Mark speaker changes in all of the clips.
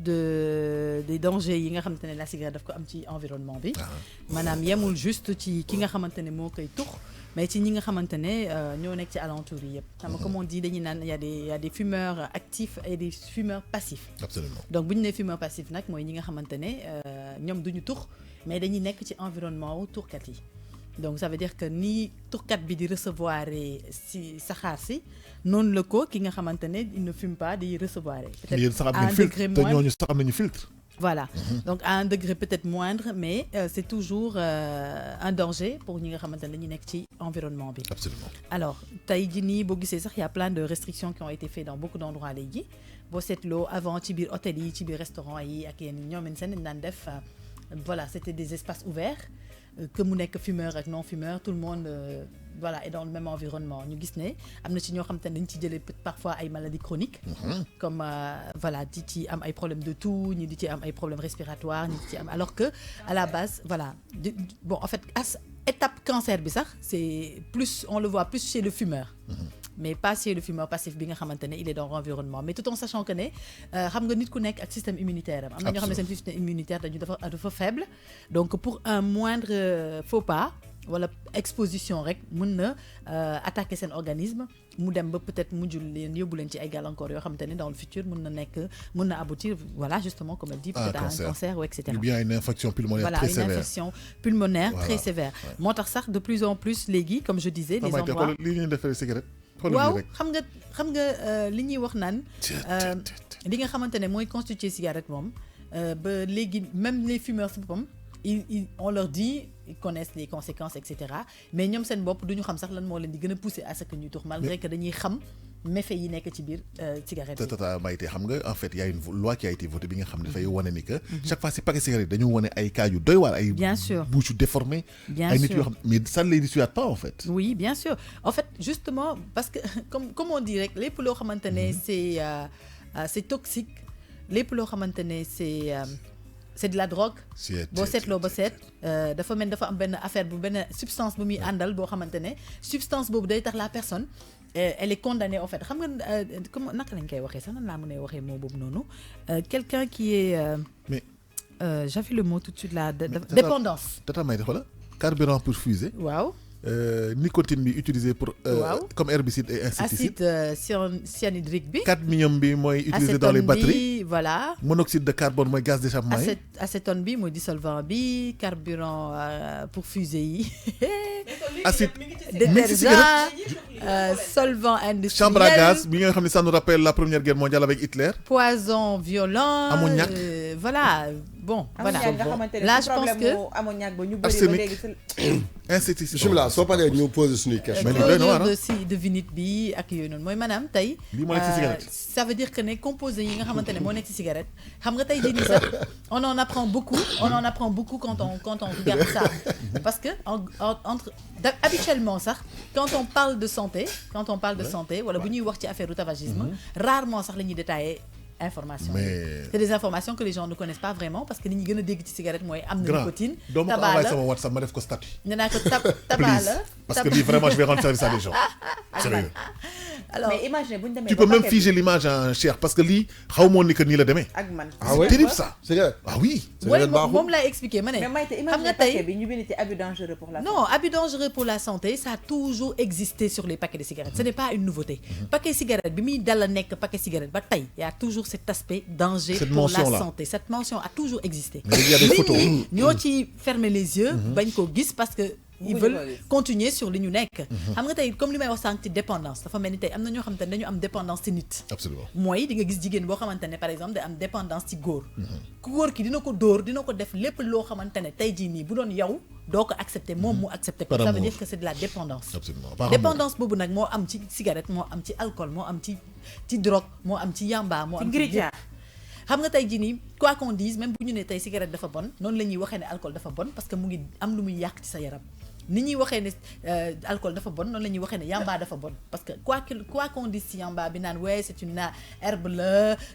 Speaker 1: des dangers yi nga xamante ne la cigarette daf ko am ci environnement bi maanaam yemul juste ci ki nga xamante ne moo koy tux mais ci ñi nga xamante ne ñoo nekk ci alentour yi yëpp xam nga comme on dit dañuy naan y a des fumeurs actifs et des fumeurs passifs.
Speaker 2: Absolument.
Speaker 1: Donc bu ñu nee fumeur passif nag mooy ñi nga xamante ne ñoom duñu tux mais dañuy nekk ci environnement wu tuxkat yi donc ça veut dire que ni tuxkat bi di recevoir si saxaar si noonu la ko ki nga xamante ne il ne fume pas di recevoir peut-être à un degré moindre
Speaker 2: te ñooñu sax am nañu filtre.
Speaker 1: Voilà. Donc à un degré peut-être moindre, mais c'est toujours un danger pour ñi nga xamante ne ñu nekk ci environnement bi.
Speaker 2: Absolument.
Speaker 1: Alors tey jii nii boo gisee sax y a plein de restrictions qui ont été faites dans beaucoup d'endroits léegi boo seetloo avant ci biir hôtel yi ci biir restaurant yi ak yenn ñoom seen dañ daan def voilà c'était des espaces ouverts que mu nekk fumeur ak non fumeur tout le monde voilà est dans le même environnement ñu gis ne am na ci ñoo xam te ne dañ ci jëlee parfois ay maladies chroniques comme voilà di ci am ay problèmes de toux ñi di ci am ay problèmes respiratoires ñi di ci am alors que à la base voilà bon en fait étape cancer bi sax c'est plus on le voit plus chez le fumeur mais pas chez le fumeur passif bi nga xamante ne il est dans l'environnement mais tout en sachant que ne xam nga nit ku nekk ak système immunitaire am na ñoo xam ne seen système immunitaire dañu dafa faible donc pour un moindre faux pas wala exposition rek mën na attaquer seen organisme mu dem ba peut-être mujjul leen yóbbu leen ci ay gàllankoor yoo xamante ne dans le futur mën na aboutir voilà justement comme elle dit peut-être à un cancer ou etc.
Speaker 2: ou bien une infection pulmonaire
Speaker 1: voilà,
Speaker 2: très sévère.
Speaker 1: Voilà une infection pulmonaire
Speaker 2: voilà.
Speaker 1: très sévère moo tax sax de plus en plus léegi comme je disais les endroits
Speaker 2: li ñuy defee cigarette
Speaker 1: waaw xam nga li ñuy wax naan li nga xamante ne mooy constituer cigarette moom ba léegi même les fumeurs si boppam on leur dit ils connaissent les conséquences etc mais ñoom seen bopp duñu xam sax lan moo leen di gën a pousser à ce que ñuy tux malgré que dañuy xam méfaits yi nekk ci biir cigarette bi.
Speaker 2: tata Maïté xam nga en fait y a une loi qui a été votée bi nga xam ne dafay wane ni que chaque fois si paquet cigarette dañu wane ay cas yu doy waar ay
Speaker 1: bien sûr
Speaker 2: bouche déformée ay nit yoo xam mais ça ne les dissuade pas en fait.
Speaker 1: oui bien sûr en fait justement parce que comme on dit rek lépp loo xamante ne c'est toxique lépp loo xamante ne c'est de la drogue boo seetloo ba seet dafa mel dafa am benn affaire bu benn substance bu muy àndal boo xamante ne substance boobu day tax la personne elle est condamnée en fait xam nga comme naka lañ koy waxee sax nan laa mën a waxee moo boobu noonu quelqu'un qui est
Speaker 2: mais
Speaker 1: j'avais le mot tout de suite là dépendance
Speaker 2: tata may xola carburant pour fusée
Speaker 1: waaw
Speaker 2: nicotine bi utilisé pour comme herbicide et insecticide
Speaker 1: acide cyanhydrique bi
Speaker 2: cadmium bi mooy utilisé dans les batteries
Speaker 1: voilà
Speaker 2: monoxyde de carbone mooy gaz d'échappement yi
Speaker 1: acétone bi mooy dissolvant bi carburant pour fusée yi
Speaker 2: acide
Speaker 1: détergent solvant industriel
Speaker 2: chambre à gaz bi nga xam ne ça nous rappelle la première guerre mondiale avec Hitler
Speaker 1: poison violent
Speaker 2: ammoniac
Speaker 1: voilà bon voilà là je pense que
Speaker 3: ammoniac ba ñu bëri ba léegi
Speaker 2: insecticide
Speaker 4: bismillah soo paree ñu poser suñuy question
Speaker 1: de vinite bi ak yooyu noonu mooy maanaam tey ça veut dire que ne composé yi nga xamante ne moo nekk ci cigarette xam nga tey jii nii sax on en apprend beaucoup quand on regarde ça parce que habituellement sax quand on parle de santé wala bu ñuy wax ci affaire du tabagisme rarement sax la ñuy détailler information c'est des informations que les gens ne connaissent pas vraiment parce que li ñu gën a dégg ci cigarette mooy am na nicotine
Speaker 2: tabac la sama WhatsApp ma def ko statut
Speaker 1: nee naa ko tabac la
Speaker 2: parce que lii vraiment je vais rendre service à des gens sérieux
Speaker 3: alors mais imagine bu ñu demee
Speaker 2: tu peux même figer l'image en chair parce que lii xaw moo ni que nii la demee
Speaker 3: ak man
Speaker 2: c'est terrible ça ah oui
Speaker 1: moom laa expliqué ma ne xam nga tey
Speaker 3: bi ñu bind ci abus dangereux pour la santé
Speaker 1: non abus dangereux pour la santé ça a toujours existé sur les paquets de cigarettes ce n'est pas une nouveauté paquet cigarette bi muy dala nekk paquet cigarette ba tey y a toujours cet aspect danger pour la santé cette mention a toujours existé
Speaker 2: mais il y a des photos
Speaker 1: ñoo ci fermer les yeux bañ ko gis parce que ils veulent continuer sur li ñu nekk xam nga tey comme li may wax sànq ci dépendance dafa mel ni tey am na ñoo xamante ne dañu am dépendance ci nit
Speaker 2: absolument
Speaker 1: mooy di nga gis jigéen boo xamante ne par exemple day am dépendance ci góor ku góor ki dina ko dóor dina ko def lépp loo xamante ne tey jii nii bu doon yow doo ko accepter moom mu accepter ko ça veut dire que c'est de la dépendance dépendance boobu nag moo am ci cigarette moo am ci alcool moo am ci drogue moo am ci yamba moo am ci xam nga tey jii nii quoi qu'on dise même bu ñu ne tey cigarette dafa bon noonu la ñuy waxee ne alcool dafa bon parce que mu ngi am lu muy yàq ci sa yaram ni ñuy waxee ne alcool dafa bon noonu la ñuy waxee ne yamba dafa bon parce que quoi qu'on dise ci yamba bi naan ouais c'est une herbe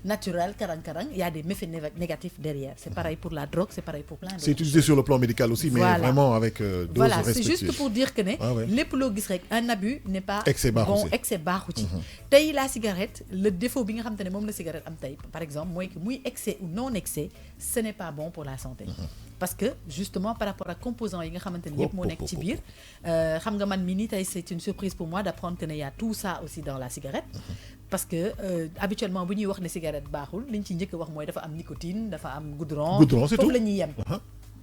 Speaker 1: naturelle karang-karang il y a des méfaits négatifs derrière c'est pareil pour la drogue c'est pareil pour plein d'autres
Speaker 2: c'est utilisé sur le plan médical aussi mais vraiment avec dose
Speaker 1: voilà
Speaker 2: respectueuse.
Speaker 1: c'est juste pour dire que ne lépp loo gis rek un abus n'est pas
Speaker 2: excès
Speaker 1: bon excès baaxu ci tey la cigarette le défaut bi nga xam te ne moom la cigarette am tey par exemple mooy que muy excès ou non excès ce n'est pas bon pour la santé parce que justement par rapport à composants yi nga xamante ne yëpp moo nekk ci biir xam nga man mii nii tey c'est une surprise pour moi d'apprendre que ne y a tout ça aussi dans la cigarette parce que habituellement bu ñuy wax ne cigarette baaxul li ñu ci njëkk a wax mooy dafa am nicotine dafa am goudron foofu la ñuy yem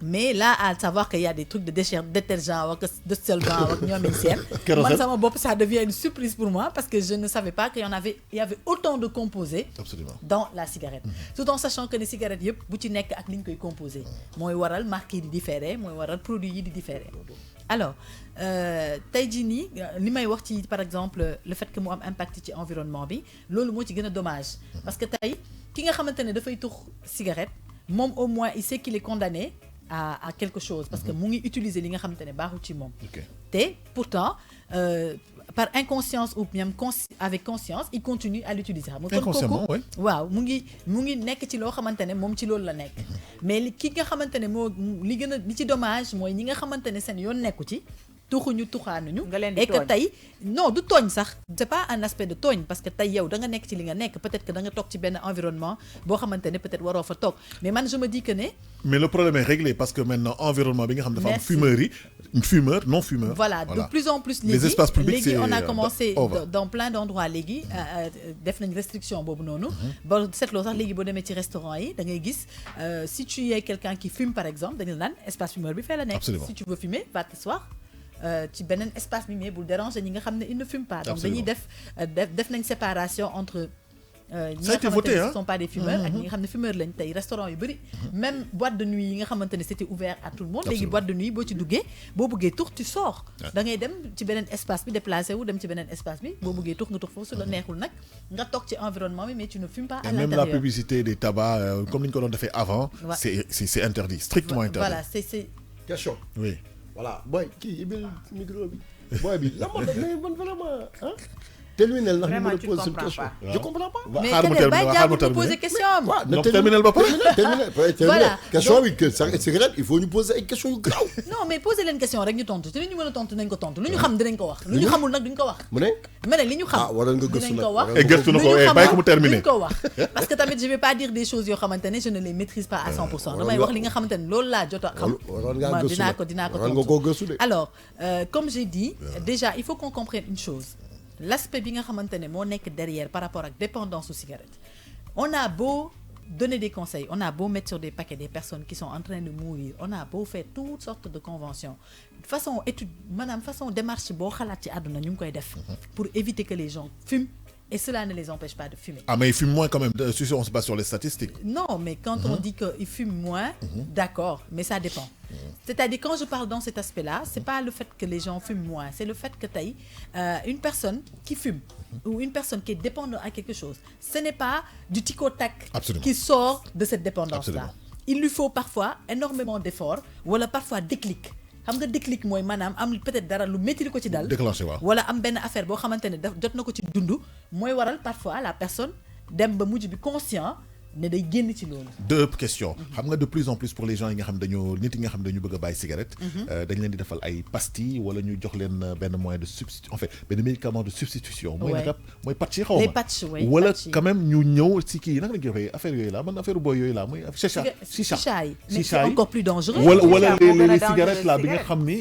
Speaker 1: mais là à savoir qu'il y a des trucs de détergent ou de solvant ak ñoom seen man sama bopp ça devient une surprise pour moi parce que je ne savais pas qu'il y avait autant de composés dans la cigarette tout en sachant que les cigarettes yëpp bu ci nekk ak li ñu koy composé mooy waral marque yi di différé mooy waral produit yi di différé alors tey jii nii li may wax ci par exemple le fait que mu am impact ci environnement bi loolu moo ci gën a dommage parce que tey ki nga xamante ne dafay tux cigarette moom au moins il sait qu'il est condamné à quelque chose parce que mu ngi utiliser li nga xamante ne baaxul ci moom te pourtant par inconscience ou même avec conscience il continue à l'utiliser xam nga
Speaker 2: inconsciemment oui
Speaker 1: waaw mu ngi nekk ci loo xamante ne moom ci loolu la nekk mais ki nga xamante ne moo li gën a li ci dommage mooy ñi nga xamante ne seen yoon nekku ci tuxuñu tuxaanuñu et que tey non du tooñ sax c'est pas un aspect de tooñ parce que tey yow da nga nekk ci li nga nekk peut-être que da nga toog ci benn environnement boo xamante ne peut-être waroo fa toog mais man je me dis que ne
Speaker 2: mais le problème est réglé parce que maintenant environnement bi nga xam dafa am fumeur non fumeur
Speaker 1: voilà de plus en plus
Speaker 2: les espaces publics
Speaker 1: léegi on a commencé dans plein d'endroits léegi def nañ restriction boobu noonu ba seetloo sax léegi boo demee ci restaurant yi da ngay gis si tu es quelqu'un qui fume par exemple dañu naan espace fumeur bi fee la nekk si tu veux fumer va t'asseoir ci beneen espace bi mais bul déranger ñi nga xam ne ils ne fument pas donc dañuy def nañ séparation entre ñi nga xamante ne ce sont pas des fumeurs ak ñi nga xam ne fumeur lañ tey restaurant yu bëri même boîte de nuit yi nga xamante ne c'était ouvert à tout le monde léegi boîte de nuit boo ci duggee boo bëggee tux tu sors da ngay dem ci beneen espace bi déplacé wu dem ci beneen espace bi boo bëggee tux nga tux foofu su la neexul nag nga toog ci environnement bi mais tu ne fumes pas à l'intérieur
Speaker 2: même la publicité des tabacs comme ni ñu ko doon defee avant c'est interdit strictement interdit
Speaker 1: voilà c'est
Speaker 4: question
Speaker 2: oui
Speaker 4: voilà boy kii ibil micro bi boy bi la moo tax man vraiment terminal ndax
Speaker 3: vraiment
Speaker 4: tu poses une question je comprends pas
Speaker 1: mais keneen bàyyi jàmm mu poser question am
Speaker 2: donc terminal ba pare
Speaker 1: voilà
Speaker 4: question bi que cigarette il faut ñu poser ay questions yu graw
Speaker 1: non mais poser leen question rek ñu tontu te li ñu mën a tontu nañ ko tontu lu ñu xam dinañ ko wax lu ñu xamul nag duñ ko wax
Speaker 4: mu ne
Speaker 1: mais nag li ñu xam
Speaker 4: waral nga gëstu
Speaker 1: dinañ ko wax
Speaker 2: gëstu na ko bàyyi ko mu terminer
Speaker 1: duñ ko wax parce que tamit je vais pas dire des choses yoo xamante ne je ne les maîtrise pas à 100% damay wax li nga xamante ne loolu laa jot a xam dinaa ko tontu alors comme j'ai dit déjà il faut qu'on comprenne une chose l'aspect bi nga xamante ne moo nekk derrière par rapport ak dépendance aux cigarettes on a beau donner des conseils on a beau mettre sur des paquets des personnes qui sont en train de mourir on a beau faire toutes sortes de conventions façon étude maanaam façon démarche boo xalaat ci àdduna ñu ngi koy def pour éviter que les gens fument et cela ne les empêche pas de fumer.
Speaker 2: Ah mais ils fument moins quand même si on se base sur les statistiques.
Speaker 1: Non mais quand on dit qu'ils fument moins d'accord mais ça dépend. C'est-à-dire quand je parle dans cet aspect-là c'est pas le fait que les gens fument moins c'est le fait que tey une personne qui fume ou une personne qui est dépendante à quelque chose ce n'est pas du tic au tac qui sort de cette dépendance-là. Il lui faut parfois énormément d'efforts wala parfois déclic. xam nga déclic mooy maanaam am peut-être dara lu métti ko ci dal
Speaker 2: déclenché waaw
Speaker 1: wala am benn affaire boo xamante ne jot na ko ci dund mooy waral parfois la personne dem ba mujj bi conscient ne day génn ci loolu.
Speaker 2: deux questions. xam nga de plus en plus pour les gens yi nga xam dañoo nit yi nga xam dañu bëgg a bàyyi cigarette. dañ leen di defal ay pastilles wala ñu jox leen benn moyen de substitution en fait benn médicament de substitution. mooy naka mooy patch yi xaw ma
Speaker 1: les patchs oui
Speaker 2: wala quand même ñu ñëw si kii naka la ñuy waxee affaire yooyu la man affaire booy yooyu la mooy chicha
Speaker 1: yi mais c'est encore plus dangereux.
Speaker 2: wala les cigarettes là bi nga xam ni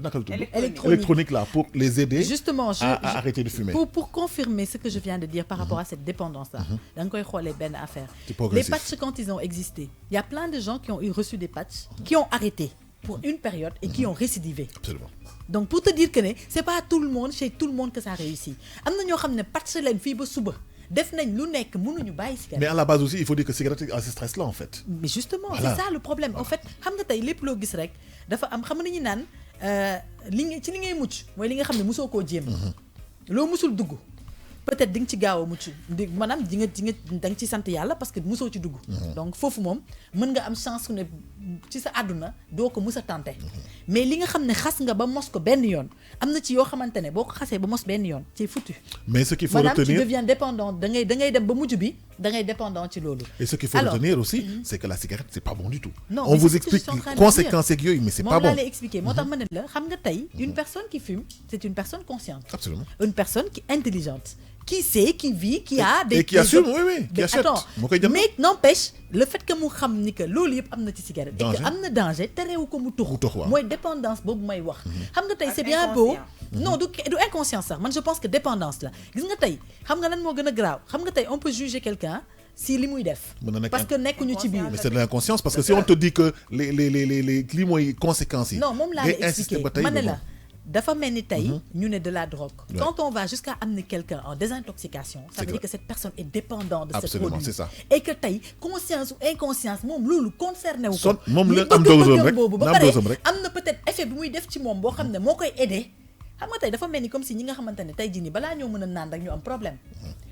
Speaker 2: naka la tudd électronique là pour les aider.
Speaker 1: justement
Speaker 2: à arrêter de fumer.
Speaker 1: pour confirmer ce que je viens de dire par rapport à cette dépendance là. da nga koy xoolee benn affaire. Les patchs quand ils ont existé il y a plein de gens qui ont reçu des patchs qui ont arrêté pour une période et qui ont récidivé.
Speaker 2: Absolument.
Speaker 1: Donc pour te dire que ne c'est pas tout le monde chez tout le monde que ça réussit am na ñoo xam ne patch leen fii ba suba def nañ lu nekk mënuñu bàyyi cigarette.
Speaker 2: Mais à la base aussi il faut dire que cigarette a ce stress là en fait.
Speaker 1: Mais justement voilà. C'est ça le problème en fait xam nga tey lépp loo gis rek dafa am xam nañu naan ci li ngay mucc mooy li nga xam ne mosoo koo jéem. loo musul dugg peut-être di nga ci gaaw a mucc maanaam di nga da nga ci sant yàlla parce que musoo ci dugg. donc foofu moom mën nga am chance ku ne ci sa àdduna doo ko mus a tenter. mais li nga xam ne xas nga ba mos ko benn yoon am na ci yoo xamante ne boo ko xasee ba mos benn yoon c'est foutu.
Speaker 2: mais ce qu'il faut
Speaker 1: maanaam
Speaker 2: retenir
Speaker 1: tu deviens dépendant da ngay dem ba mujj bi da ngay dépendant ci loolu.
Speaker 2: et ce qu'il faut retenir aussi c'est que la cigarette c'est pas bon du tout.
Speaker 1: non
Speaker 2: on vous explique les conséquences ak yooyu mais c'est pas bon.
Speaker 1: moom laa lay expliquer moo tax ma ne la xam nga tey une personne qui fume c'est une personne consciente.
Speaker 2: Absolument.
Speaker 1: Une personne qui est intelligente, qui sait, qui vit, qui a des...
Speaker 2: Et qui assume, oui, qui achète.
Speaker 1: Attends, mais n'empêche, le fait que mu xam ni que loolu yëpp am na ci cigarette. et que am na danger terewu ko mu tux. mooy dépendance boobu may wax. xam nga tey c'est bien beau. non du inconscience sax man je pense que dépendance la gis nga tey xam nga lan moo gën a graaw xam nga tey on peut juger quelqu'un si li muy def. parce que nekkuñu ci biir.
Speaker 2: mais c'est de l'inconscience parce que si on te dit que les lii mooy conséquences yi.
Speaker 1: non moom laa lay expliquer ma ne la. dafa mel ni tey ñu ne de la drogue. Quand on va jusqu'à amener quelqu'un en désintoxication, ça veut dire que cette personne est dépendante de ce produit.
Speaker 2: C'est ça.
Speaker 1: Et que tey conscience ou inconscience moom loolu concerné wu ko.
Speaker 2: moom la am dosam rek
Speaker 1: ba pare am na peut-être effet bi muy def ci moom boo xam ne moo koy aider. xam nga tey dafa mel ni comme si ñi nga xamante ne tey jii nii balaa ñoo mën a naan rek ñu am problème.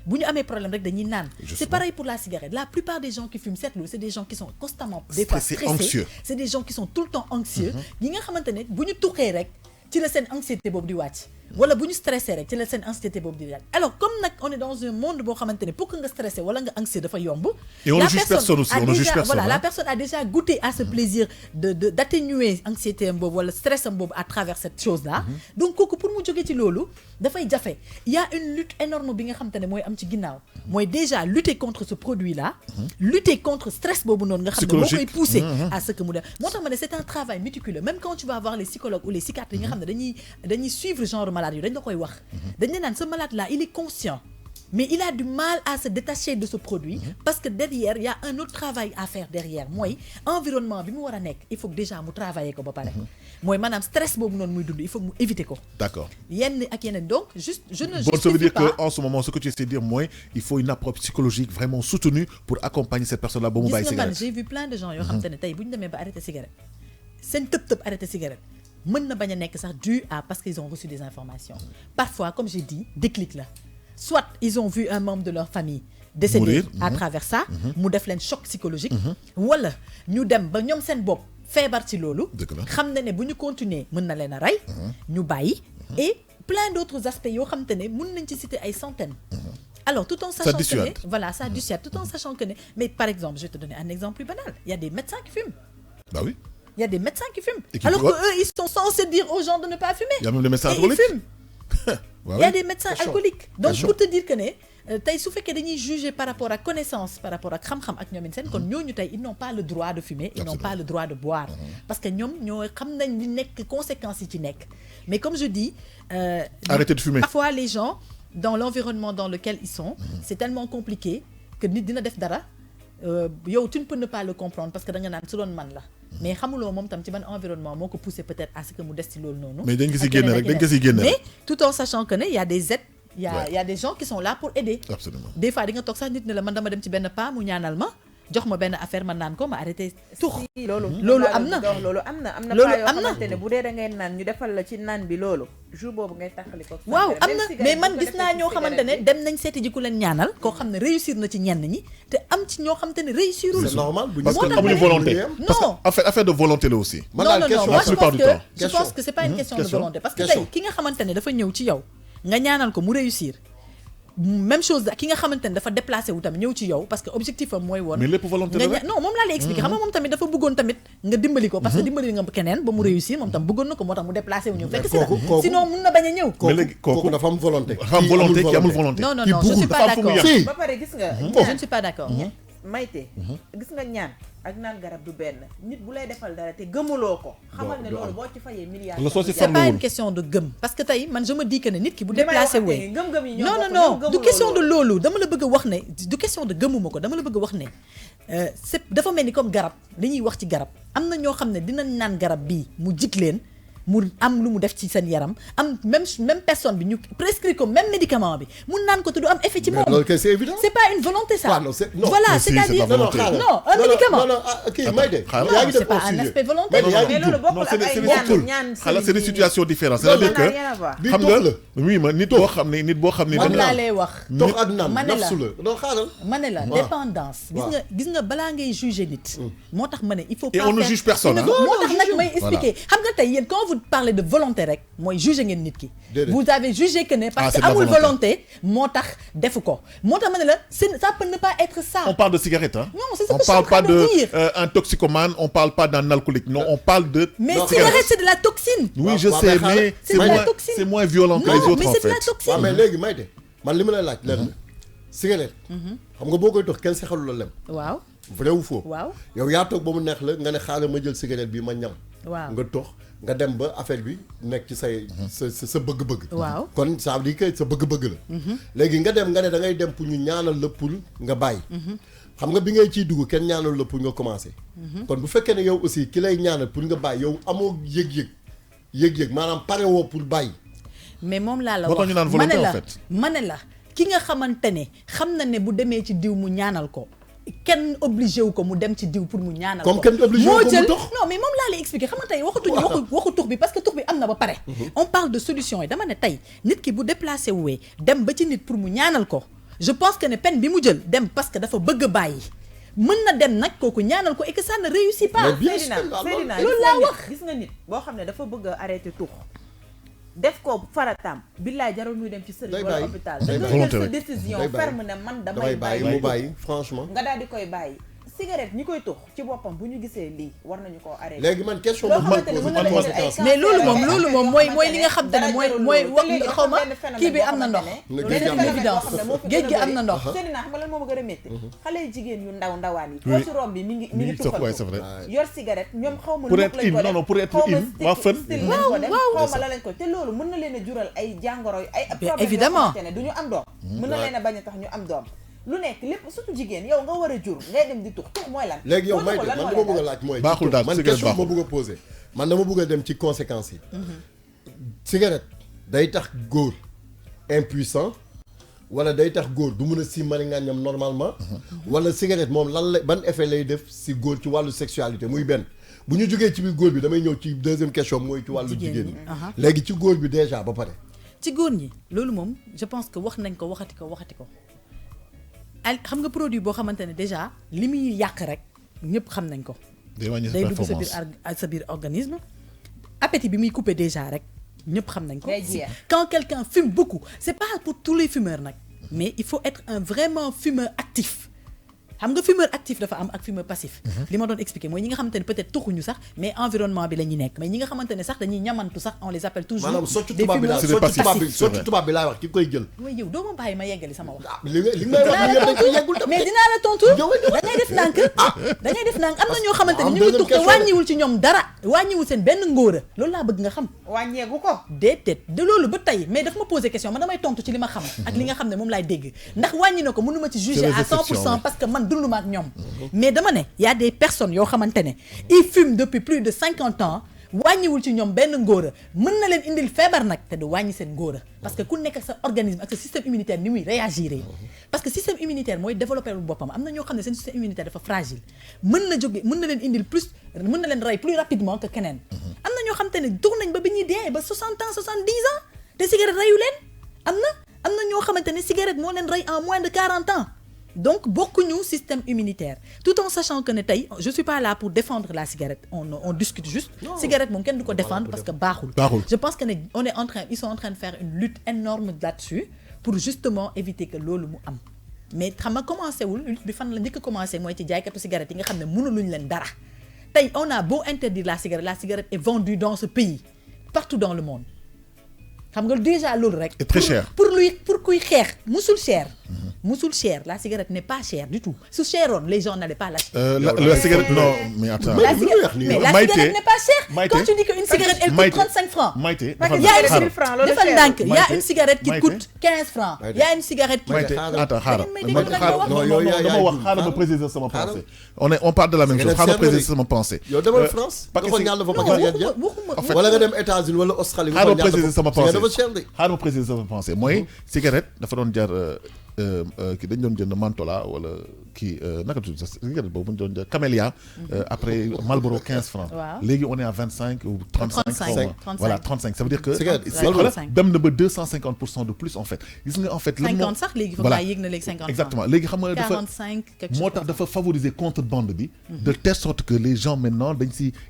Speaker 1: bu ñu amee problème rek dañuy naan. C'est pareil pour la cigarette. La plupart des gens qui fument cette c'est des gens qui sont constamment des fois stressés. C'est des gens qui sont tout le temps anxieux. ñi nga xamante ne bu ñu tuxee rek ci la seen anxiété boobu di wàcc wala bu ñu stressé rek ci la seen anxiété boobu di wàcc alors comme nag on est dans un monde boo xamante ne pour que nga stressé wala nga anxieux dafa yomb.
Speaker 2: et on ne juge personne aussi, on ne juge personne.
Speaker 1: Voilà, la personne a déjà goûté à ce plaisir d'atténuer anxiété am boobu wala stress am boobu à travers cette chose là. Donc kooku pour mu jógee ci loolu dafay jafe. Il y a une lutte énorme bi nga xamante ne mooy am ci ginnaaw mooy déjà lutter contre ce produit là. lutter contre stress boobu noonu nga xam ne moo koy pousser à ce que mu def moo tax ma ne c'est un travail méticuleux même quand tu vas voir les psychologues ou les psychiatres yi nga xam ne dañuy suivre genre malade yi dañ la koy wax dañ ne naan ce malade là il est conscient mais il a du mal à se détacher de ce produit parce que derrière il y a un autre travail à faire derrière mooy environnement bi mu war a nekk il faut que déjà mu travailler ko ba pare mooy maanaam stress boobu noonu muy dund il faut que mu éviter ko.
Speaker 2: D'accord.
Speaker 1: yenn ak yeneen donc juste je ne
Speaker 2: bon ça veut dire que en ce moment ce que tu essaies de dire mooy il faut une approche psychologique vraiment soutenue pour accompagner cette personne là ba mu bàyyi cigarette.
Speaker 1: j'ai vu plein de gens yoo xam te ne tey bu ñu demee ba arrêter cigarette seen tëb arrêter cigarette mën na bañ a nekk sax dû à parce qu'ils ont reçu des informations parfois comme j'ai dit déclic la soit ils ont vu un membre de leur famille décédé à travers ça mu def leen choc psychologique wala ñu dem ba ñoom seen bopp feebar ci loolu xam na ne bu ñu continuer mën na leen a rey ñu bàyyi et plein d'autres aspects yoo xam te ne mën nañ ci citer ay centaines alors tout en sachant que ne voilà ça dissuade tout en sachant que ne mais par exemple je vais te donner un exemple plus banal il y a des médecins qui fument.
Speaker 2: Bah oui.
Speaker 1: Il y a des médecins qui fument. Alors qu'eux, ils sont censés dire aux gens de ne pas fumer.
Speaker 2: Il y a même des médecins alcooliques.
Speaker 1: Ils fument. Il y a des médecins alcooliques. Donc, pour te dire que tey su fekkee dañuy juger par rapport à connaissance, par rapport à xam-xam ak ñoom seen kon ñooñu tey ils n'ont pas le droit de fumer, ils n'ont pas le droit de boire. Parce que ñoom ñoo xam nañ li nekk conséquences yi ci nekk. Mais comme je dis,
Speaker 2: arrêtez de fumer.
Speaker 1: Parfois les gens, dans l'environnement dans lequel ils sont, c'est tellement compliqué que nit dina def dara. Yow tu ne peux ne pas le comprendre parce que da nga naan su doon man la mais xamuloo moom tam ci ban environnement moo ko poussé peut-être à ce que mu des ci loolu noonu.
Speaker 2: mais dañ ko ci génne rek dañ ko ci génne
Speaker 1: mais tout en sachant que ne y a des aides y a des gens qui sont là pour aider.
Speaker 2: Absolument.
Speaker 1: Des fois di nga toog sax nit ne la man dama dem ci benn paa mu ñaanal ma jox ma benn affaire ma naan ko ma arrêté tux. loolu am na
Speaker 3: loolu am na paa yoo xamante ne bu dee da ngay naan ñu defal la ci naan bi loolu jour boobu ngay taxali ko.
Speaker 1: waaw am na mais man gis naa ñoo xamante ne dem nañ seeti ji ku leen ñaanal koo xam ne réussir na ci ñenn ñi te am ci ñoo xamante ne réussirul.
Speaker 4: c'est normal
Speaker 2: parce que amuñu volonté.
Speaker 1: non
Speaker 2: affaire de volonté la aussi.
Speaker 1: non moi je pense que c'est pas une question de volonté parce que tey ki nga xamante ne dafa ñëw ci yow nga ñaanal ko mu réussir. Même chose ki nga xamante ne dafa déplacé wu tamit ñëw ci yow parce que objectif am mooy woon.
Speaker 2: mais lépp volonté la rek
Speaker 1: non moom laa lay expliquer xam nga moom tamit dafa bëggoon tamit nga dimbali ko. parce que dimbali nga keneen ba mu réussir moom tam bëggoon na ko moo tax mu déplacé wu ñëw. fekk si la sinon mun na bañ a ñëw.
Speaker 4: kooku dafa am volonté.
Speaker 2: dafa am volonté ki amul volonté.
Speaker 1: non je suis pas d'accord
Speaker 3: ba pare gis nga.
Speaker 1: je ne suis pas d'accord.
Speaker 3: Mayte gis nga ñaan ak naan garab du benn nit bu lay defal dara te gëmuloo ko xamal ne loolu boo ci fayee milliards
Speaker 1: c'est pas une question de gëm parce que tey man je me dis que ne nit ki bu déplacé wee non du question de loolu dama la bëgg a wax ne du question de gëmuma ko dama la bëgg a wax ne c'est dafa mel ni comme garab dañuy wax ci garab am na ñoo xam ne dinañ naan garab bii mu jig leen mu am lu mu def ci seen yaram am même personne bi ñu prescrit ko même médicament bi mun naan ko te du am effet ci moom.
Speaker 4: loolu kay c'est évident.
Speaker 1: c'est pas une volonté ça.
Speaker 4: non
Speaker 1: voilà c'est-à-dire non un médicament.
Speaker 4: non kii may de.
Speaker 1: yaa ngi c'est pas un aspect volontaire.
Speaker 3: mais loolu bokkul ak ay ñaan
Speaker 2: xala c'est des situations différentes c'est-à-dire que xam nga oui ma nit boo xam ne
Speaker 1: man laa lay wax
Speaker 4: tox ak naan
Speaker 1: ma ne la
Speaker 4: nafsu la non xaaral
Speaker 1: ma ne la dépendance gis nga balaa ngay juger nit moo tax ma ne il faut pas
Speaker 2: et on ne juge personne
Speaker 1: moo tax nag may expliquer xam nga tey yéen quand vous parlez de volonté rek mooy juger ngeen nit ki vous avez jugé que ne parce que amul volonté moo tax defu ko moo tax ma ne la ça peut ne pas être ça.
Speaker 2: On parle de cigarette hein.
Speaker 1: Non, c'est ce que je suis en train de dire.
Speaker 2: On parle pas d'un toxicomane, on parle pas d'un alcoolique. Non, on parle de.
Speaker 1: Mais cigarette c'est de la toxine.
Speaker 2: Oui, je sais, mais c'est moins violent que les autres en fait.
Speaker 1: Non, mais c'est de la toxine.
Speaker 4: waaw mais léegi may de man li ma lay laaj lenn cigarette. xam nga boo koy tox kenn saxalu la lem.
Speaker 1: waaw.
Speaker 4: vrai ou faux.
Speaker 1: waaw
Speaker 4: yow yaa toog ba mu neex la nga ne xaaral ma jël cigarette bi ma ñam.
Speaker 1: waaw
Speaker 4: nga tox nga dem ba affaire bi nekk ci say sa bëgg-bëgg.
Speaker 1: waaw
Speaker 4: kon ça veut dire que sa bëgg-bëgg la. léegi nga dem nga ne da ngay dem pour ñu ñaanal la pour nga bàyyi. xam nga bi ngay ciy dugg kenn ñaanal la pour nga commencer. kon bu fekkee ne yow aussi ki lay ñaanal pour nga bàyyi yow amoo yëg-yëg maanaam pare woo pour bàyyi.
Speaker 1: mais moom laa la wax ma ne la ki nga xamante ne xam na ne bu demee ci diw mu ñaanal ko. kenn obligé wu ko mu dem ci diw pour mu ñaanal ko.
Speaker 4: comme kenn obligé wu ko mu tox
Speaker 1: non mais moom laa lay expliquer xam nga tey waxatuñu waxu tux bi parce que tux bi am na ba pare. on parle de solution yi dama ne tey nit ki bu déplacé wuwee dem ba ci nit pour mu ñaanal ko je pense que ne peine bi mu jël dem parce que dafa bëgg a bàyyi mën na dem nag kooku ñaanal ko et que ça ne réussit pas.
Speaker 3: Seydina
Speaker 1: loolu laa wax
Speaker 3: gis nga nit boo xam ne dafa bëgg a arrêter tux def ko farataam billaay jarul muy dem ci sëriñ wala hôpital da nga jël sa décision ferme ne man damay bàyyi
Speaker 4: mu bàyyi franchement
Speaker 3: nga daal di koy bàyyi cigarette ñi koy tux ci boppam bu ñu gisee lii war nañu koo arrêté
Speaker 4: léegi man question
Speaker 1: mais loolu moom mooy li nga xam te ne mooy wax xaw ma kii bi am na ndox benn évidence géej gi am na ndox
Speaker 3: Seydina xam nga lan moo ma gën a métti xale jigéen yu ndawaan yi koo ci romb bi mi ngi tuxal yor cigarette ñoom xaw ma
Speaker 2: pour être in waa fën
Speaker 3: xaw ma la lañ ko te loolu mën na leen a jural ay jàngoro ay problème
Speaker 1: évidemment
Speaker 3: ne du ñu am doom mën na leen a bañ a tax ñu am doom lu nekk lépp surtout jigéen yow nga war a jur ngay dem di tux mooy lan.
Speaker 4: léegi yow may de man dama bëgg a laaj mooy.
Speaker 2: baaxul daal
Speaker 4: man question ma bëgg a poser man dama bëgg a dem ci conséquences yi. cigarette day tax góor impuissant wala day tax góor du mën a si mari nga ñam normalement. wala cigarette moom lan la ban effet lay def si góor ci wàllu sexualité muy benn bu ñu jógee ci biir góor bi damay ñëw ci deuxième question mooy ci wàllu jigéen ñi. léegi ci góor bi déjà ba pare.
Speaker 1: ci góor ñi loolu moom je pense que wax nañ ko waxati ko. xam nga produit boo xamante ne déjà li muy yàq rek ñëpp xam nañ ko. day dugg sa biir organisme. appétit bi muy couper déjà rek ñëpp xam nañ ko. quand quelqu'un fume beaucoup c'est pas pour tous les fumeurs nag. mais il faut être un vraiment fumeur actif. xam nga fumeur actif dafa am ak fumeur passif. li ma doon expliquer mooy ñi nga xamante ne peut-être tuxuñu sax mais environnement bi la ñuy nekk mais ñi nga xamante ne sax dañuy ñamantu sax on les appelle toujours.
Speaker 4: maanaam soccu tubaab bi laay wax ki koy jël.
Speaker 1: mooy yow doo ma bàyyi ma yeggali sama wax.
Speaker 4: li may wax yëpp dañ koy yeggul
Speaker 1: mais dinaa la tontu da ngay def nànk am na ñoo xamante ne ñu ngi tux te wàññiwul ci ñoom dara wàññiwul seen benn ngóora loolu laa bëgg nga xam.
Speaker 3: wàññeeku ko.
Speaker 1: déedéet de loolu ba tey mais daf ma poser question man damay tontu ci li ma xam ak li nga xam ne moom laay dégg ndax wàññi na ko mënuma ci juger à 100% parce que man dunduma ak ñoom mais dama ne y a des personnes yoo xamante ne ils fument depuis plus de 50 ans wàññiwul ci ñoom benn ngóora mën na leen indil feebar nag te du wàññi seen ngóora parce que ku nekk ak sa organisme ak sa système immunitaire ni muy réagir parce que système immunitaire mooy développé lu boppam am na ñoo xam ne seen système immunitaire dafa fragile mën na leen indil plus mën na leen rey plus rapidement que keneen am na ñoo xamante ne tour nañ ba bi ñuy dee ba 60 ans 70 ans te cigarette reyu leen am na ñoo xamante ne cigarette moo leen rey en moins de 40 ans donc bokkuñu système immunitaire tout en sachant que ne tey je suis pas là pour défendre la cigarette on discute juste cigarette moom kenn du ko défendre parce que baaxul je pense que ne ils sont en train de faire une lutte énorme là-dessus pour justement éviter que loolu mu am mais xam nga commencé wul lutte bi fan la njëkk a commencé mooy ci jaaykatu cigarette yi nga xam ne mënuluñ leen dara tey on a beau interdire la cigarette est vendue dans ce pays partout dans le monde xam nga déjà loolu rek
Speaker 2: et très cher
Speaker 1: pour kuy xeex musul cher musul cher, la cigarette n'est pas chère du tout. Sous cheron, les gens n'allaient pas l'acheter.
Speaker 2: La cigarette, non, mais attends.
Speaker 1: La cigarette n'est pas chère. Quand tu dis qu'une cigarette, elle coûte 35 francs. Il y a une cigarette qui coûte 15 francs. Il y a une cigarette qui coûte...
Speaker 2: Attends, on précise ça mon pensée. On parle de la même chose. On précise ça mon pensée.
Speaker 4: Yo demal France, nga xol ñaar la fa paquet cigarette. Wala nga dem États-Unis wala Australie,
Speaker 2: on précise ça mon pensée. On précise ça mon pensée. Moi, cigarette dafa doon jar ki dañ doon jënd Mantola wala kii naka tudd sax cigarette boobu doon jar Camellia après Marlboro 15 francs. Léegi on est à 25 ou 35 francs. Voilà, 35. Ça veut dire que dem na ba 250% de plus en fait. Gis nga en fait
Speaker 1: 50 sax léegi fa nga yegg na léegi 50.
Speaker 2: Exactement. Léegi xam nga dafa
Speaker 1: 45 quelque chose.
Speaker 2: Moo tax dafa favoriser contrebande bi de telle sorte que les gens maintenant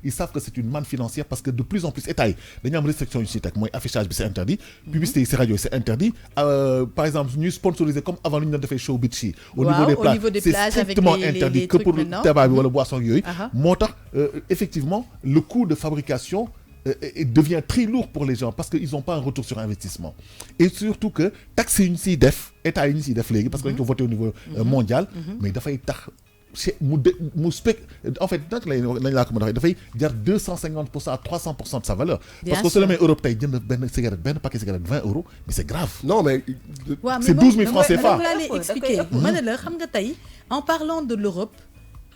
Speaker 2: ils savent que c'est une manne financière parce que de plus en plus état yi dañu am restriction yu ci teg mooy affichage bi c'est interdit, publicité yi ci rajo yi c'est interdit, par exemple ñuy sponsoriser comme avant lu ñu doon defee show beach yi au niveau des plages c'est strictement interdit que pour tabac bi wala boisson yooyu moo tax effectivement le coût de fabrication devient très lourd pour les gens parce qu'ils n'ont pas un retour sur investissement et surtout que taxe yi ñu ciy def état yi ñu ciy def léegi parce que dañu ko voté au niveau mondial mais dafay tax en fait nag lañ laa ko mën a waxee dafay jar 250% à 300% de sa valeur. Parce que su demee Europe tey jënd benn cigarette benn paquet cigarette 20 €. Mais c'est grave.
Speaker 4: Non mais
Speaker 2: c'est 12 000 francs CFA.
Speaker 1: Je vais expliquer. Ma ne la xam nga tey en parlant de l'Europe,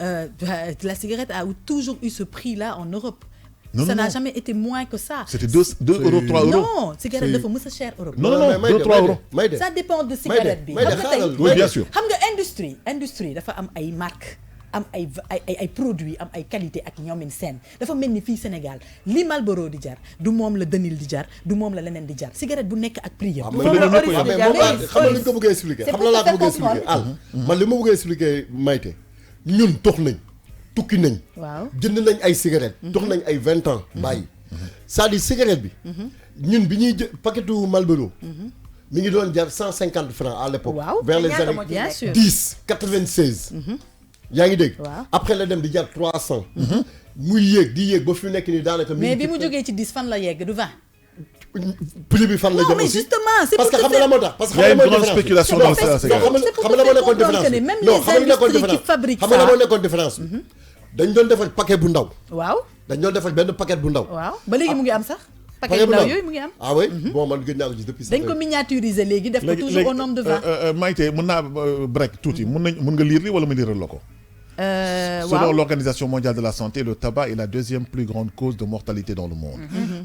Speaker 1: la cigarette a toujours eu ce prix-là en Europe. Ça n'a jamais été moins que ça.
Speaker 2: C'était 2 €, 3 €.
Speaker 1: Non, cigarette dafa mës a cher Europe.
Speaker 2: Non, 2, 3 €.
Speaker 1: Ça dépend de cigarette bi.
Speaker 2: Oui, bien sûr.
Speaker 1: Xam nga industrie dafa am ay marques, am ay produits, am ay qualité ak ñoomin seen. Dafa mel ni fii Sénégal li Marlboro di jar du moom la Denil di jar du moom la leneen di jar cigarette bu nekk ak prix yëpp.
Speaker 4: xam nga li ko bëggee expliquer xam nga laa ko bëggee expliquer man li ma bëggee expliquer Maïté ñun tox nañ tukki nañ.
Speaker 1: waaw
Speaker 4: jënd nañ ay cigarette tox nañ ay 20 ans bàyyi. c'est-à-dire cigarette bi. ñun bi ñuy paquetu Marlboro. mi ngi doon jar 150 francs à l'époque.
Speaker 1: waaw
Speaker 4: vers les années 96. yaa ngi dégg. après la dem di jar 300. muy yéeg di yéeg ba fi nekk nii daanaka.
Speaker 1: mais bi mu jógee ci 10 fan la yegg du 20.
Speaker 4: prix bi fan la jëm aussi.
Speaker 1: mais justement c'est
Speaker 4: parce que xam nga la moo tax. parce que
Speaker 2: il y a une grande spéculation dans ça.
Speaker 4: xam nga la moo nekkoon différence bi non xam nga la moo nekkoon différence bi. dañ doon defal paquet bu ndaw.
Speaker 1: waaw
Speaker 4: dañ doon defal benn paquet bu ndaw.
Speaker 1: waaw ba léegi mu ngi am sax. paquet bu ndaw yooyu mu ngi am.
Speaker 4: ah oui bon man gën naa ko gis depuis.
Speaker 1: dañ ko miniaturiser léegi def ko toujours au nombre de 20.
Speaker 2: Maïté mën naa break tuuti mën nga lire li wala ma lire la ko. Selon l'Organisation mondiale de la santé, le tabac est la deuxième plus grande cause de mortalité dans le monde.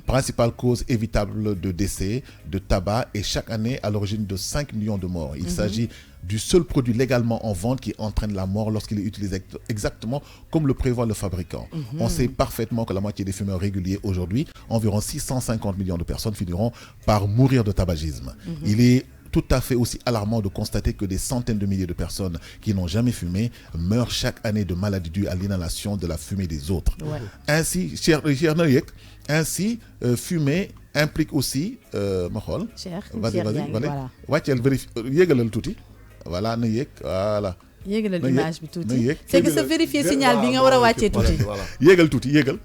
Speaker 2: Principale cause évitable de décès de tabac est chaque année à l'origine de 5 millions de morts. Il s'agit du seul produit légalement en vente qui entraîne la mort lorsqu'il est utilisé exactement comme le prévoit le fabricant. On sait parfaitement que la moitié des fumeurs réguliers aujourd'hui, environ 650 millions de personnes finiront par mourir de tabagisme. Il est tout à fait aussi alarmant de constater que des centaines de milliers de personnes qui n'ont jamais fumé meurent chaque année de maladies dues à l'inhalation de la fumée des autres. Ainsi, fumer implique aussi vas-y wàcceel vérifie yéegalal tuuti voilà na yéeg voilà
Speaker 1: yéegalal image bi tuuti c'est que sa vérifier signal bi nga war a wàccee tuuti
Speaker 2: yéegal tuuti yéegal.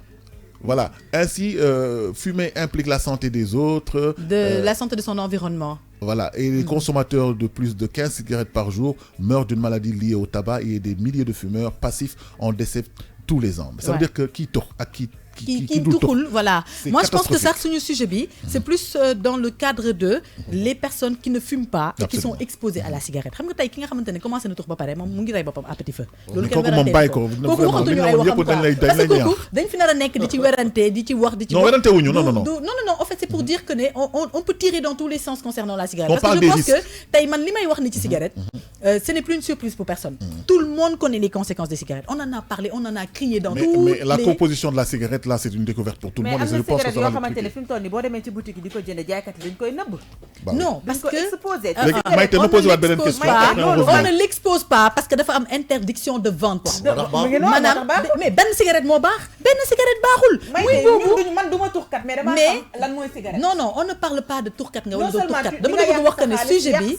Speaker 2: Voilà. Ainsi, fumer implique la santé des autres.
Speaker 1: La santé de son environnement.
Speaker 2: Voilà. Et les consommateurs de plus de 15 cigarettes par jour meurent d'une maladie liée au tabac et des milliers de fumeurs passifs en décèdent tous les ans. Ça veut dire que qui tourne à qui
Speaker 1: tout voilà. Moi je pense que ça c'est un sujet bi c'est plus dans le cadre de les personnes qui ne fument pas et qui sont exposées à la cigarette. Xam nga tay ki nga xamantene commencé na tux ba paré mom mu ngi ray bopam à petit feu. Lolu kenn wérante ko waxatuñu ay waxam parce que kooku dañ fi nar a nekk di ci wérante di ci wax di ci
Speaker 2: non wérante wuñu non
Speaker 1: en fait c'est pour dire que on peut tirer dans tous les sens concernant la cigarette parce que je pense que tay man limay wax ni ci cigarette ce n'est plus une surprise pour personne. Tout le monde connaît les conséquences des cigarettes. On en a parlé, on en a crié dans tous
Speaker 2: mais la composition de la cigarette là c'est une découverte pour tout le monde et je pense que ça va
Speaker 3: xamantene fi mu toll nii boo demee ci boutique yi di ko jënd jaaykat yi dañ koy nëbb.
Speaker 1: Non parce que
Speaker 2: Maïté ma posé waat beneen question.
Speaker 1: On ne l'expose pas parce que dafa am interdiction de vente. Maanaam mais benn cigarette moo baax benn cigarette baaxul.
Speaker 3: muy boobu man du ma tuxkat mais dama xam lan mooy cigarette.
Speaker 1: Non on ne parle pas de tuxkat nga wala de tuxkat dama bëgg wax que ne sujet bi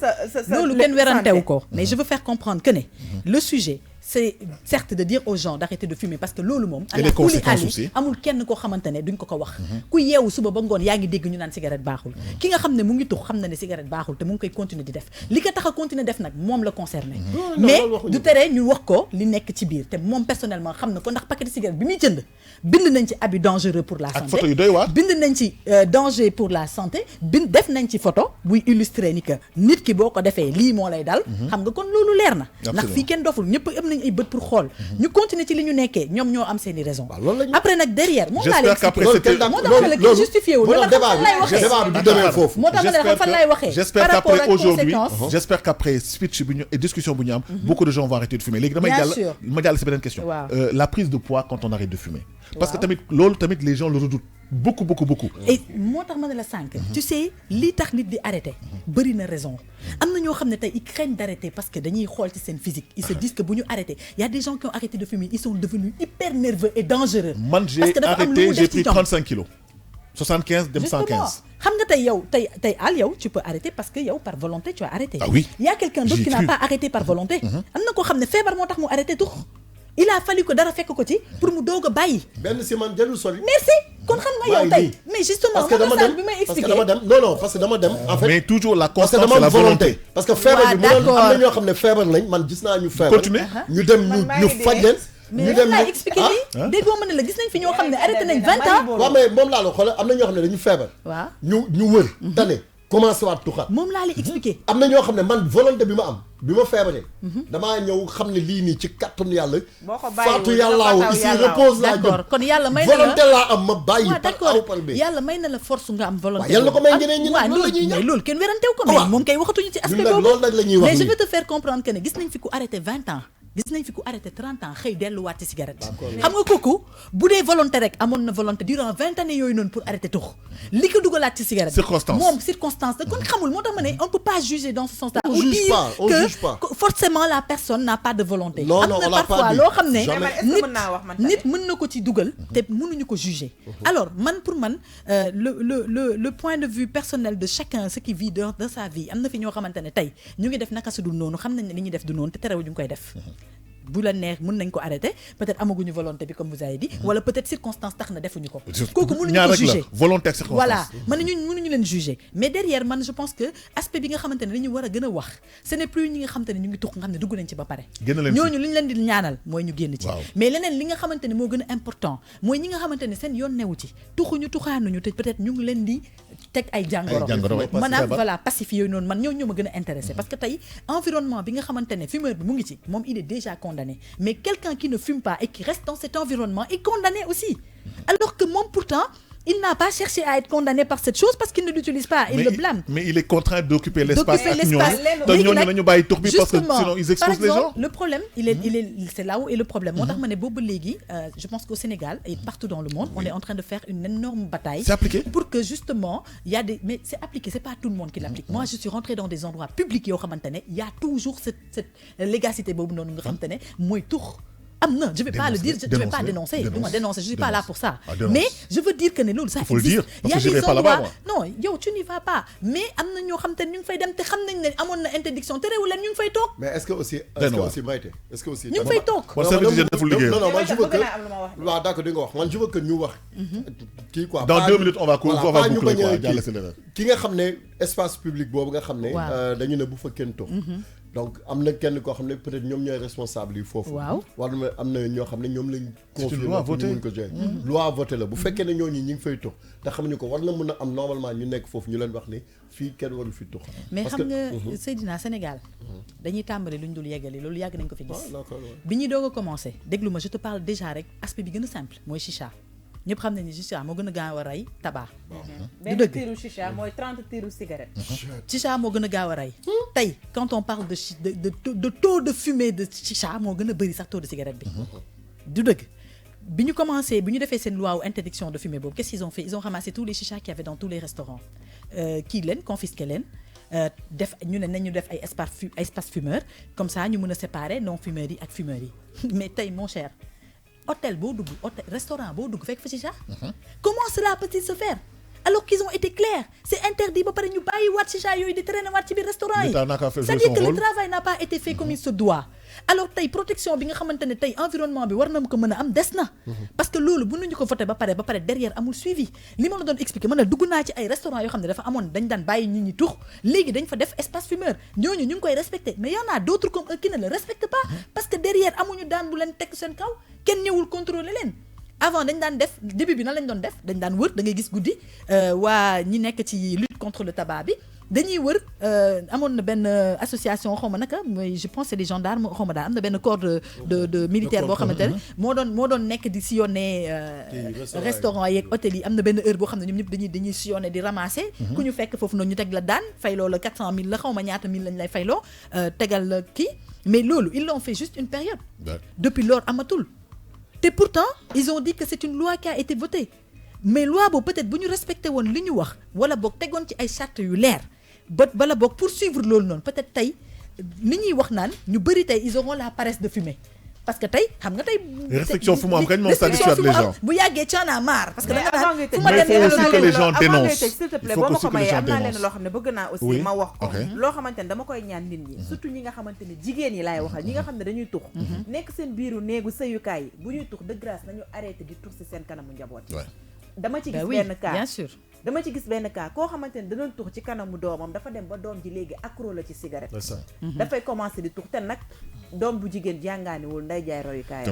Speaker 1: loolu kenn werantewu ko mais je veux faire comprendre que ne le sujet c'est certes de dire aux gens d'arrêter de fumer parce que loolu moom
Speaker 2: et les conséquences aussi
Speaker 1: amul kenn koo xamante ne duñ ko ko wax ku yeewu suba ba ngoon yaa ngi dégg ñu naan cigarette baaxul ki nga xam ne mu ngi tux xam na ne cigarette baaxul te mu ngi koy continuer di def li ko tax a continuer def nag moom la concerné mais du tere ñu wax ko li nekk ci biir te moom personnellement xam na ko ndax paquet de cigarette bi muy jënd bind nañ ci abus dangereux pour la santé
Speaker 2: photo yu doy waar
Speaker 1: bind nañ ci danger pour la santé def nañ ci photo buy illustrer ni que nit ki boo ko defee lii moo lay dal xam nga kon loolu leer na ndax fii kenn doful ñëpp am nañ ay bët pour xool ñu continuer ci li ñu nekkee ñoom ñoo am seeni raison après nag derrière moom laa lay expliqué moo tax ma la kii justifié wul ma xam fan lay waxee moo tax ma la xam fan lay waxee par rapport ak conséquence
Speaker 2: j'espère qu'après speech bi ñu et discussion bu ñu am beaucoup de gens vont arrêter de fumer léegi damay jàll si beneen question la prise de poids quand on arrête de fumer parce que tamit loolu tamit les gens le redoutent beaucoup et
Speaker 1: moo tax ma ne la sànq tu sais lii tax nit di arrêter bëri na raison am na ñoo xam ne tey ils craignent d'arrêter parce que dañuy xool ci seen physique ils se disent que bu ñu arrêter il y a des gens qui ont arrêté de fumer ils sont devenus hyper nerveux et dangereux
Speaker 2: man j'ai arrêté j'ai pris 35 kilos 75 dem 115
Speaker 1: xam nga tey yow tey Al yow tu peux arrêter parce que yow par volonté tu as arrêté
Speaker 2: ah oui
Speaker 1: il y a quelqu'un d'autre qui n'a pas arrêté par volonté am na koo xam ne feebar moo tax mu arrêté tux il a fallu que dara fekk ko ci pour mu doog a bàyyi.
Speaker 4: benn si man jarul sori.
Speaker 1: merci kon xam nga yow tey. mais justement
Speaker 4: parce que dama dem
Speaker 1: bi may expliquer
Speaker 4: parce que dama dem en fait.
Speaker 2: mais toujours la constance
Speaker 4: c'est
Speaker 2: la volonté.
Speaker 4: parce que feebar bi am na ñoo xam ne feebar lañ man gis naa ñu feebar.
Speaker 2: continuer
Speaker 4: ñu dem ñu faj leen.
Speaker 1: ñu dem mais expliquer nii déggoo ma ne la gis nañ fi ñoo xam ne arrêté nañ 20 ans.
Speaker 4: waaw mais moom laa la xoolal am na ñoo xam ne dañu feebar.
Speaker 1: waaw
Speaker 4: ñu wër. tane commencé waat tuxaat.
Speaker 1: moom laa lay expliquer.
Speaker 4: am na ñoo xam ne man volonté bi ma am bi ma feebaree. damaa ñëw xam ne lii nii ci kattanu yàlla.
Speaker 3: boo ko bàyyiwul
Speaker 4: faatu yàllaaw ici repose la
Speaker 1: d'accord kon yàlla may na la
Speaker 4: volonté laa am ma bàyyi par aw par bi.
Speaker 1: yàlla may na la force nga am volonté.
Speaker 4: yàlla ko may ñeneen ñi nag loolu la ñuy ñaan
Speaker 1: loolu kenn werantew ko mais moom kay waxatuñu ci aspect boobu.
Speaker 4: loolu nag la ñuy wax
Speaker 1: mais je veux te faire comprendre que ne gis nañ fi ku arrêté 20 ans. gis nañ fi ku arrêté 30 ans xëy delluwaat ci cigarette xam nga kooku bu dee volonté rek amoon na volonté durant 20 années yooyu noonu pour arrêter tux li ko dugalaat ci cigarette moom circonstance da kon xamul moo tax ma ne on peut pas juger dans ce sens là
Speaker 4: on juge pas
Speaker 1: que forcément la personne n'a pas de volonté
Speaker 4: non
Speaker 1: am
Speaker 4: non
Speaker 1: na parfois loo xam ne
Speaker 3: nit
Speaker 1: mën na ko ci dugal te mënuñu ko juger alors man pour man le point de vue personnel de chacun ce qui vit dans sa vie am na fi ñoo xamante ne tey ñu ngi def naka su dul noonu xam nañ ne li ñuy def du noonu te terewu ñu ngi koy def bu la neex mën nañ ko arrêter peut-être amaguñu volonté bi comme vous avez dit wala peut-être circonstance tax na defuñu ko kooku mënuñu ko juger
Speaker 2: volonté ak circonstance
Speaker 1: voilà man ñu mënuñu leen juger mais derrière man je pense que aspect bi nga xamante ne dañu war a gën a wax ce n'est plus ñi nga xamante ne ñu ngi tux nga xam ne dugg nañ ci ba pare ñooñu li ñu leen di ñaanal mooy ñu génn ci mais leneen li nga xamante ne moo gën a important mooy ñi nga xamante ne seen yoon newu ci tuxuñu tuxaanuñu te peut-être ñu ngi leen di teg ay jàngoro maanaam voilà passif yooyu noonu man ñoo ma gën a intéressé parce que tey environnement bi nga xamante ne fumeur bi mu ngi ci moom il est déjà condamné mais quelqu'un qui ne fume pas et qui reste dans cet environnement est condamné aussi alors que moom pourtant il n'a pas cherché à être condamné par cette chose parce qu'il ne l'utilise pas il le blâme
Speaker 2: mais il est contraint d'occuper l'espace ak ñooñu nañu bàyyi tux bi parce que sinon ils exposent les gens
Speaker 1: le problème il est c'est là où est le problème moo tax ma ne boobu léegi je pense qu'au Sénégal et partout dans le monde on est en train de faire une énorme bataille
Speaker 2: c'est appliqué
Speaker 1: pour que justement il y a des mais c'est appliqué c'est pas tout le monde qui l'applique moi je suis rentrée dans des endroits publics yoo xamante ne il y a toujours cette légacité boobu noonu nga xamante ne mooy tux non, je vais pas le dire, je vais pas dénoncer. Je suis pas là pour ça. Mais je veux dire que ne loolu ça existe.
Speaker 2: Il faut le dire parce que je vais pas là-bas.
Speaker 1: Non, yow tu n'y vas pas. Mais am na ñoo xam te ñu ngi fay dem te xam nañ ne amoon na interdiction te réew leen ñu ngi fay toog.
Speaker 4: Mais est-ce que aussi Maïté est-ce que aussi
Speaker 1: ñu ngi fay toog.
Speaker 4: Non, man je veux que waaw d'accord di nga wax man je veux que ñu wax kii quoi.
Speaker 2: Dans 2 minutes on va boucler quoi jàll si leneen.
Speaker 4: ki nga xam ne espace public boobu nga xam ne dañu ne bu fa kenn toog. Donc am na kenn koo xam ne peut-être ñoom ñooy responsable yi foofu.
Speaker 1: waaw
Speaker 4: war na am na ñoo xam ne ñoom lañ. confié ñu mun ko gérer. loi voté la bu fekkee ne ñooñu ñi ngi fay tux te xamuñu ko war na mën a am normalement ñu nekk foofu ñu leen wax ni fii kenn waru fi tux.
Speaker 1: mais xam nga Seydina Sénégal dañuy tàmbali lu ñu dul yeggali loolu yàgg nañ ko fi gis. bi ñuy doog a commencé déglu ma je te parle déjà rek aspect bi gën a simple mooy chicha. ñëpp xam nañu ni chicha moo gën a gaaw a rey tabac.
Speaker 3: du dëgg tiiru chicha mooy 30 tiiru cigarette.
Speaker 1: chicha moo gën a gaaw a rey. tey quand on parle de taux de fumée de chicha moo gën a bëri sax taux de cigarette bi. du dëgg bi ñu commencé bi ñu defee seen loi interdiction de fumer boobu qu'est-ce qu'ils ont fait ils ont ramassé tous les chichas qu'il y avait dans tous les restaurants kii leen confisqué leen def ñu ne nañu def ay espace fumeur comme ça ñu mën a séparer non fumeurs yi ak fumeurs yi mais tey mon cher. hôtel boo dugg hôtel restaurant boo dugg fekk fa chicha. Comment cela peut-il se faire alors qu'ils ont été clairs c'est interdit ba pare ñu bàyyi waat chicha yooyu di traîner waat ci biir restaurant yi c'est-à-dire que le travail n'a pas été fait comme il se doit alors tey protection bi nga xamante ne tey environnement bi war na ko mën a am des na parce que loolu bu ñu ko voté ba pare derrière amul suivi li ma la doon expliquer man la dugg naa ci ay restaurant yoo xam ne dafa amoon dañ daan bàyyi nit ñi tux léegi dañ fa def espace fumeur ñooñu ñu ngi koy respecté mais y en a d'autres comme eux qui ne le respectent pas parce que derrière amuñu daan bu leen teg seen kaw kenn ñëwul contrôler leen avant dañ daan def début bi nan lañ doon def dañ daan wër da ngay gis guddi waa ñi nekk ci lutte contre le tabac bi dañuy wër amoon na benn association xaw ma naka mooy je pense c'est des gendarmes xaw ma daal am na benn corps de militaire boo xamante ne moo doon nekk di sillonner restaurant yeeg hôtel yi am na benn heure boo xam ne ñoom ñëpp dañuy sillonner di ramasser ku ñu fekk foofu noonu ñu teg la daan fayloo la 400 000 la xaw ma ñaata 1000 lañ lay fayloo tegal la kii mais loolu ils l'ont fait juste une période depuis lors amatul te pourtant ils ont dit que c'est une loi qui a été votée mais loi boobu peut-être bu ñu respecté woon li ñu wax wala boog tegoon ci ay charte yu leer bala boog poursuivre loolu noonu peut-être tey li ñuy wax naan ñu bëri tey ils auront la paresse de fumer parce que tey xam nga tey.
Speaker 2: restriction fu mu am kañ moom ça dissuade les gens.
Speaker 1: bu yàggee ci en a marre. parce que da nga naan
Speaker 2: fu ma dem il faut que les gens dénoncent.
Speaker 3: s'il te plaît boo ma ko mayee am naa leen loo xam ne bëgg naa aussi ma wax ko. loo xamante ne dama koy ñaan nit ñi. surtout ñi nga xamante ne jigéen yi laay waxal ñi nga xam ne dañuy tux. nekk seen biiru néegu sëyukaay yi bu ñuy tux de grâce nañu arrêté di tux si seen kanamu njaboot. dama ci gis benn cas
Speaker 1: bien sûr.
Speaker 3: dama ci gis benn cas koo xamante ne danoon tux ci kanamu doomam dafa dem ba doom ji léegi accro la ci cigarette. dafay commencer di tux te nag doom bu jigéen jàngaaniwul nday jaay royukaay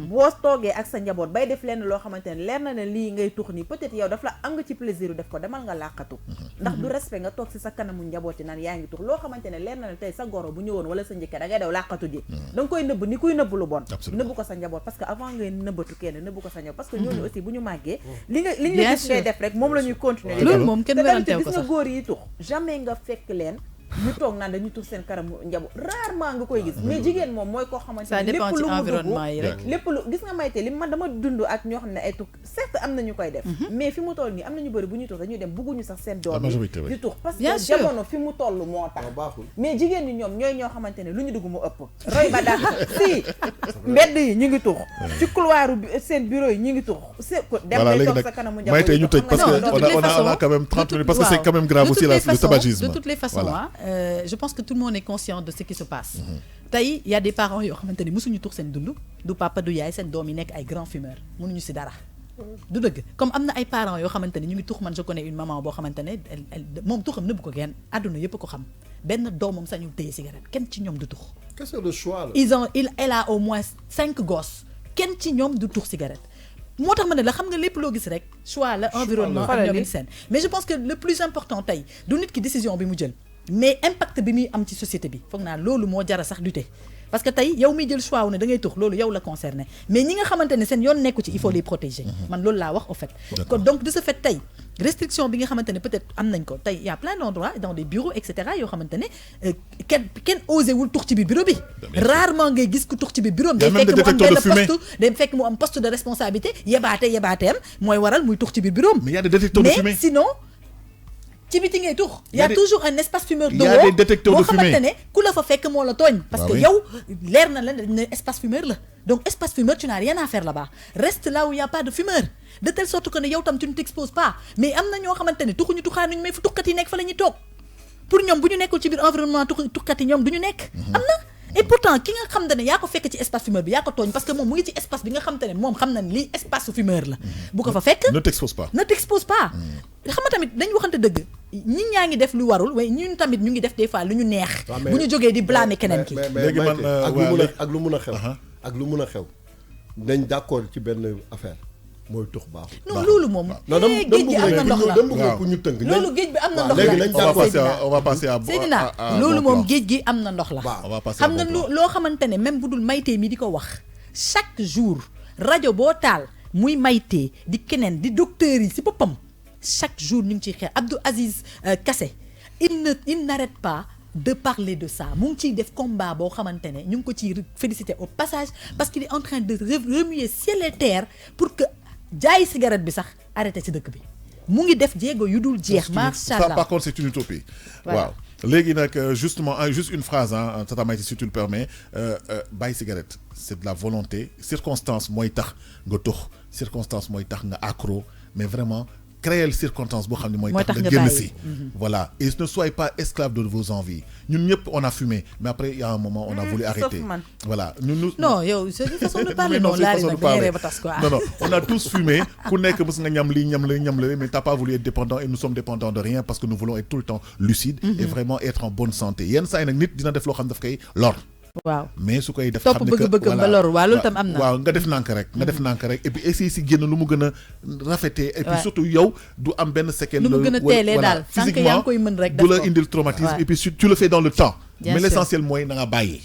Speaker 3: boo toogee ak sa njaboot bay def lenn loo xamante ne leer na ne lii ngay tux nii peut-être yow daf la am nga ci plaisir def ko demal nga làqatu ndax du respect nga toog si sa kanamu njaboot yi naan yaa ngi tux loo xamante ne leer na ne tey sa goro bu ñëwoon wala sa njëkke da ngay daw làqatu ji da nga koy nëbb ni kuy nëbb lu bon nëbb ko sa njaboot parce que avant ngay nëbbatu kenn nëbb ko sa njaboot parce que ñooñu aussi bu ñu màggee li nga gis ngay def rek moom la ñuy continuer
Speaker 1: loolu moom kenn weranteew ko
Speaker 3: sax gis nga góor yi tux jamais nga fekk leen ñu toog naan dañuy tux seen kanamu njaboot rarement nga koy gis mais jigéen moom mooy koo xamante ne lépp lu mu dugg lépp lu gis nga mayte li man dama dund ak ñoo xam ne ay tux certes am na ñu koy def mais fi mu toll nii am na ñu bëri bu ñuy tux dañuy dem bugguñu sax seen doom yi di tux parce que jamono fi mu toll moo tax mais jigéen ñi ñoom ñooy ñoo xamante ne lu ñu dugg mu ëpp roy ba daal si mbedd yi ñu ngi tux ci couloir seen bureau yi ñu ngi tux dem lay toog sa kanamu njaboot
Speaker 2: mayte ñu tëj parce que on a quand même 30 minutes parce que c'est quand même grave aussi le tabagisme
Speaker 1: de toutes les façons je pense que tout le monde est conscient de ce qui se passe tey y a des parents yoo xamante ni mësuñu tux seen dund du papa du yaay seen doom yi nekk ay grands fumeurs mënuñu si dara du dëgg comme am na ay parents yoo xamante ne ñu ngi tux man je connais une maman boo xamante ne moom tuxam nëbb ko kenn àdduna yëpp ko xam benn doomam sañul téye cigarette kenn ci ñoom du tux
Speaker 4: question de choix
Speaker 1: elle a au moins 5 gosses kenn ci ñoom du tux cigarette moo tax ma ne la xam nga lépp loo gis rek choix la environnement ak ñoom seen mais je pense que le plus important tey du nit ki décision bi mu jël mais impact bi muy am ci société bi foog naa loolu moo jara sax lutter parce que tey yow miy jël choix wu ne da ngay tux loolu yow la concerné mais ñi nga xamante ne seen yoon nekku ci il faut les protéger man loolu laa wax au fait kon donc de ce fait tey restriction bi nga xamante ne peut-être am nañ ko tey y a plein d'endroits dans des bureaux et cetera yoo xamante ne kenn osé wul tux ci biir bureau bi rarement ngay gis ku tux ci biir bureau day fekk mu am benn poste day fekk mu am poste de responsabilité yebaateem mooy waral muy tux ci biir bureau
Speaker 2: mais y a des détecteurs de fumée
Speaker 1: mais sinon ci biti ngay tux y a toujours un espace fumeur de
Speaker 2: y a des détecteurs de fumée
Speaker 1: boo xamante ne ku la fa fekk moo la tooñ parce que yow leer na la ne espace fumeur la donc espace fumeur tu n'as rien à faire là-bas reste là où il y a pas de fumeur de telle sorte que ne yow tam tu ne t'exposes pas mais am na ñoo xamante ne tuxuñu tuxaanuñu mais fu tuxkat yi nekk fa la ñuy toog pour ñoom bu ñu nekkul ci biir environnement tuxkat yi ñoom du ñu nekk am na et pourtant ki nga xam ne yaa ko fekk ci espace fumeur bi yaa ko tooñ parce que moom mu ngi ci espace bi nga xam te ne moom xam na ne lii espace fumeur la bu ko fa fekk
Speaker 2: ne t'expose pas
Speaker 1: xam nga tamit dañ waxante dëgg ñi ñaa ngi def lu warul waaye ñun tamit ñu ngi def des fois lu ñu neex bu ñu jógee di blâmer keneen ki
Speaker 2: léegi man
Speaker 4: ak lu mun a xew nañ d'accord ci benn affaire mooy tux baaxul
Speaker 1: non loolu moom géej gi am na ndox la
Speaker 4: pour ñu tënk
Speaker 1: loolu géej bi am na ndox la
Speaker 4: léegi nañ
Speaker 2: on va passer à
Speaker 1: Seydina loolu moom géej gi am na ndox la xam nga loo xamante ne même bu dul maytee mi di ko wax chaque jour rajo boo taal muy maytee di keneen di docteurs yi si boppam chaque jour ñu ngi ciy xeex Abdou Aziz Kassé il n'arrête pas de parler de ça mu ngi ciy def combat boo xamante ne ñu ngi ko ciy féliciter au passage parce qu'il est en train de remuer ciel et terre pour que jaay cigarette bi sax arrêté ci dëkk bi mu ngi def jéego yu dul jeex macha allah
Speaker 2: ça par contre c'est une utopie waaw léegi nag justement juste une phrase Tata Maïty si tu le permets bàyyi cigarette c'est de la volonté circonstance mooy tax nga tux circonstance mooy tax nga accro mais vraiment créer les circonstances boo xam ne mooy tax nga génn si voilà et ne soyez pas esclave de vos envies ñun ñëpp on a fumé mais après il y a un moment on a voulu arrêter voilà ñun
Speaker 1: non yow c'est une façon de parler non laari nag da ngay ba tas quoi
Speaker 2: non on a tous fumé ku nekk mës nga ñam lii mais t'as pas voulu être dépendant et nous sommes dépendants de rien parce que nous voulons être tout le temps lucides et vraiment être en bonne santé yenn saa yi nag nit dina def loo xam daf koy lor
Speaker 1: waaw
Speaker 2: mais su koy def
Speaker 1: topp bëgg-bëgg ba lor waaw loolu tam am na
Speaker 2: waaw nga def nànk rek et puis essayer si génn lu mu gën a rafetee et puis surtout yow du am benn séquelle
Speaker 1: lu mu gën a teelee daal tant que yaa ngi koy mën rek
Speaker 2: du la indil traumatisme et puis tu le fais dans le temps mais l'essentiel mooy na nga bàyyi